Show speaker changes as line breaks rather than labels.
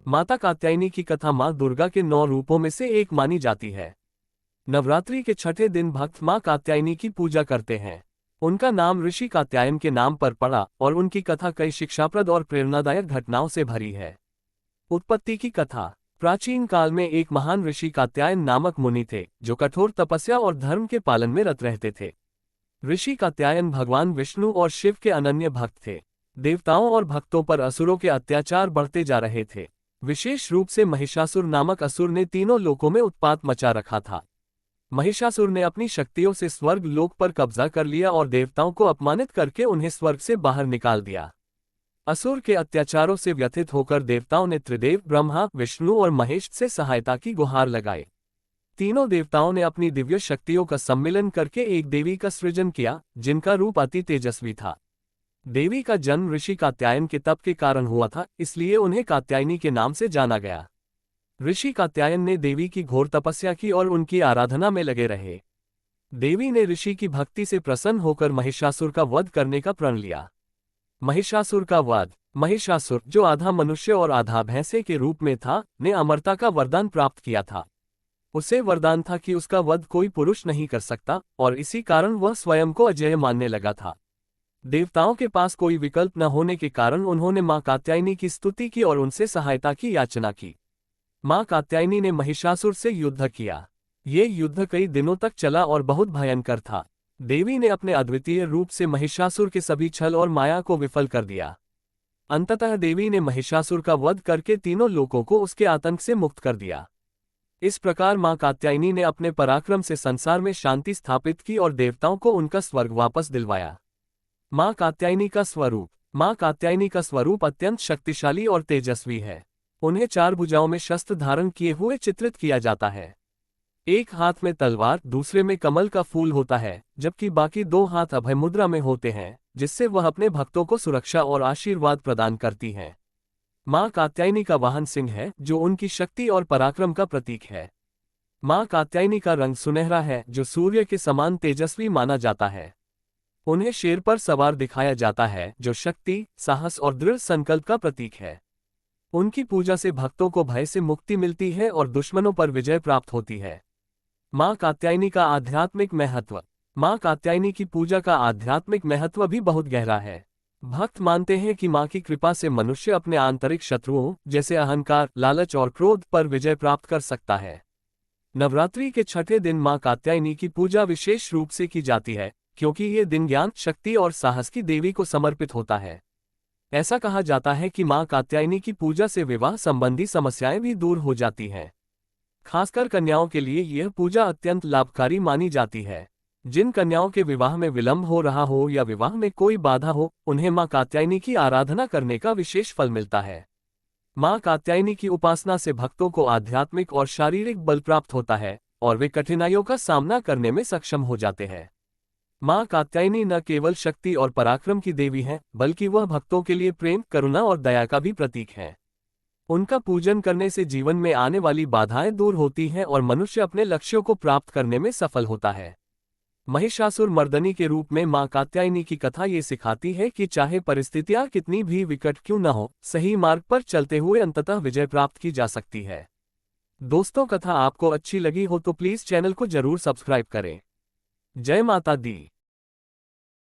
माता कात्यायनी की कथा माँ दुर्गा के 9 रूपों में से एक मानी जाती है। नवरात्रि के छठे दिन भक्त माँ कात्यायनी की पूजा करते हैं। उनका नाम ऋषि कात्यायन के नाम पर पड़ा और उनकी कथा कई शिक्षाप्रद और प्रेरणादायक घटनाओं से भरी है। उत्पत्ति की कथा। प्राचीन काल में एक महान ऋषि कात्यायन नामक मुनि थे, जो कठोर तपस्या और धर्म के पालन में रत रहते थे। ऋषि कात्यायन भगवान विष्णु और शिव के अनन्य भक्त थे। देवताओं और भक्तों पर असुरों के अत्याचार बढ़ते जा रहे थे। विशेष रूप से महिषासुर नामक असुर ने तीनों लोकों में उत्पात मचा रखा था। महिषासुर ने अपनी शक्तियों से स्वर्ग लोक पर कब्जा कर लिया और देवताओं को अपमानित करके उन्हें स्वर्ग से बाहर निकाल दिया। असुर के अत्याचारों से व्यथित होकर देवताओं ने त्रिदेव ब्रह्मा, विष्णु और महेश से सहायता की गुहार लगाई। तीनों देवताओं ने अपनी दिव्य शक्तियों का सम्मिलन करके एक देवी का सृजन किया, जिनका रूप अति तेजस्वी था। देवी का जन्म ऋषि कात्यायन के तप के कारण हुआ था, इसलिए उन्हें कात्यायनी के नाम से जाना गया। ऋषि कात्यायन ने देवी की घोर तपस्या की और उनकी आराधना में लगे रहे। देवी ने ऋषि की भक्ति से प्रसन्न होकर महिषासुर का वध करने का प्रण लिया। महिषासुर का वध। महिषासुर, जो आधा मनुष्य और आधा भैंसे के रूप में था, ने अमरता का वरदान प्राप्त किया था। उसे वरदान था कि उसका वध कोई पुरुष नहीं कर सकता, और इसी कारण वह स्वयं को अजेय मानने लगा था। देवताओं के पास कोई विकल्प न होने के कारण उन्होंने मां कात्यायनी की स्तुति की और उनसे सहायता की याचना की। मां कात्यायनी ने महिषासुर से युद्ध किया। ये युद्ध कई दिनों तक चला और बहुत भयंकर था। देवी ने अपने अद्वितीय रूप से महिषासुर के सभी छल और माया को विफल कर दिया। अंततः देवी ने महिषासुर का वध करके तीनों लोकों को उसके आतंक से मुक्त कर दिया। इस प्रकार मां कात्यायनी ने अपने पराक्रम से संसार में शांति स्थापित की और देवताओं को उनका स्वर्ग वापस दिलवाया। मां कात्यायनी का स्वरूप। मां कात्यायनी का स्वरूप अत्यंत शक्तिशाली और तेजस्वी है। उन्हें 4 भुजाओं में शस्त्र धारण किए हुए चित्रित किया जाता है। एक हाथ में तलवार, दूसरे में कमल का फूल होता है, जबकि बाकी 2 हाथ अभय मुद्रा में होते हैं, जिससे वह अपने भक्तों को सुरक्षा और आशीर्वाद प्रदान करती हैं। मां कात्यायनी का वाहन सिंह है, जो उनकी शक्ति और पराक्रम का प्रतीक है। मां कात्यायनी का रंग सुनहरा है, जो सूर्य के समान तेजस्वी माना जाता है। उन्हें शेर पर सवार दिखाया जाता है, जो शक्ति, साहस और दृढ़ संकल्प का प्रतीक है। उनकी पूजा से भक्तों को भय से मुक्ति मिलती है और दुश्मनों पर विजय प्राप्त होती है। मां कात्यायनी का आध्यात्मिक महत्व। मां कात्यायनी की पूजा का आध्यात्मिक महत्व भी बहुत गहरा है। भक्त मानते हैं कि मां की कृपा से मनुष्य अपने आंतरिक शत्रुओं जैसे अहंकार, लालच और क्रोध पर विजय प्राप्त कर सकता है। नवरात्रि के छठे दिन मां कात्यायनी की पूजा विशेष रूप से की जाती है, क्योंकि ये दिन ज्ञान, शक्ति और साहस की देवी को समर्पित होता है। ऐसा कहा जाता है कि मां कात्यायनी की पूजा से विवाह संबंधी समस्याएं भी दूर हो जाती हैं। खासकर कन्याओं के लिए यह पूजा अत्यंत लाभकारी मानी जाती है। जिन कन्याओं के विवाह में विलंब हो रहा हो या विवाह में कोई बाधा हो, उन्हें मां कात्यायनी की आराधना करने का विशेष फल मिलता है। मां कात्यायनी की उपासना से भक्तों को आध्यात्मिक और शारीरिक बल प्राप्त होता है और वे कठिनाइयों का सामना करने में सक्षम हो जाते हैं। मां कात्यायनी न केवल शक्ति और पराक्रम की देवी हैं, बल्कि वह भक्तों के लिए प्रेम, करुणा और दया का भी प्रतीक है। उनका पूजन करने से जीवन में आने वाली बाधाएं दूर होती हैं और मनुष्य अपने लक्ष्यों को प्राप्त करने में सफल होता है। महिषासुर मर्दनी के रूप में मां कात्यायनी की कथा ये सिखाती है कि चाहे परिस्थितियां कितनी भी विकट क्यों न हो, सही मार्ग पर चलते हुए अंततः विजय प्राप्त की जा सकती है। दोस्तों, कथा आपको अच्छी लगी हो तो प्लीज चैनल को जरूर सब्सक्राइब करें। जय माता दी।